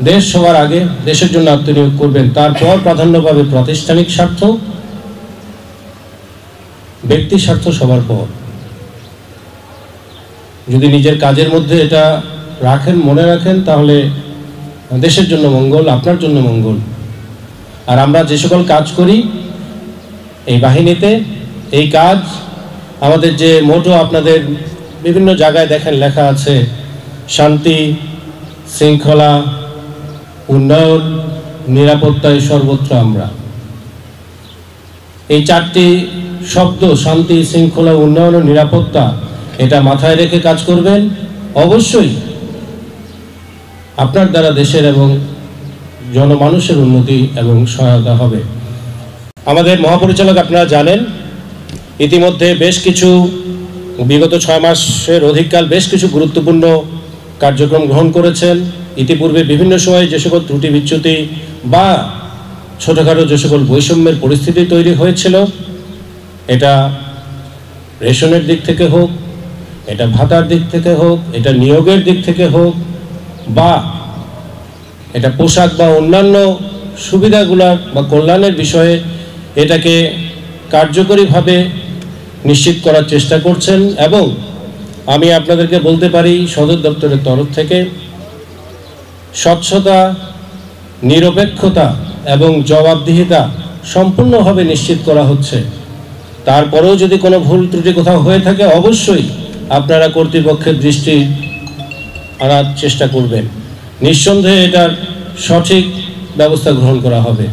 দেশ সবার আগে, দেশের জন্য আত্মনিয়োগ করবেন। তারপর প্রাধান্য পাবে প্রাতিষ্ঠানিক স্বার্থ, ব্যক্তি স্বার্থ সবার পর। যদি নিজের কাজের মধ্যে এটা রাখেন, মনে রাখেন, তাহলে দেশের জন্য মঙ্গল, আপনার জন্য মঙ্গল। আর আমরা যে সকল কাজ করি এই বাহিনীতে, এই কাজ আমাদের যে মোটো, আপনাদের বিভিন্ন জায়গায় দেখেন লেখা আছে শান্তি, শৃঙ্খলা, উন্নয়ন, নিরাপত্তায় সর্বত্র আমরা। এই চারটি শব্দ, শান্তি, শৃঙ্খলা, উন্নয়ন ও নিরাপত্তা, এটা মাথায় রেখে কাজ করবেন। অবশ্যই আপনার দ্বারা দেশের এবং জনমানুষের উন্নতি এবং সহায়তা হবে। আমাদের মহাপরিচালক আপনারা জানেন, ইতিমধ্যে বেশ কিছু, বিগত 6 মাসের অধিককাল বেশ কিছু গুরুত্বপূর্ণ কার্যক্রম গ্রহণ করেছেন। ইতিপূর্বে বিভিন্ন সময়ে যে সকল ত্রুটি বিচ্যুতি বা ছোটোখাটো যে সকল বৈষম্যের পরিস্থিতি তৈরি হয়েছিল, এটা রেশনের দিক থেকে হোক, এটা ভাতার দিক থেকে হোক, এটা নিয়োগের দিক থেকে হোক, বা এটা পোশাক বা অন্যান্য সুবিধাগুলো বা কল্যাণের বিষয়ে, এটাকে কার্যকরীভাবে নিশ্চিত করার চেষ্টা করছেন। এবং আমি আপনাদেরকে বলতে পারি, সদর দপ্তরের তরফ থেকে স্বচ্ছতা, নিরপেক্ষতা এবং জবাবদিহিতা সম্পূর্ণভাবে নিশ্চিত করা হচ্ছে। তারপরেও যদি কোনো ভুল ত্রুটি কোথাও হয়ে থাকে, অবশ্যই আপনারা কর্তৃপক্ষের দৃষ্টি আনার চেষ্টা করবেন। নিঃসন্দেহে এটার সঠিক ব্যবস্থা গ্রহণ করা হবে।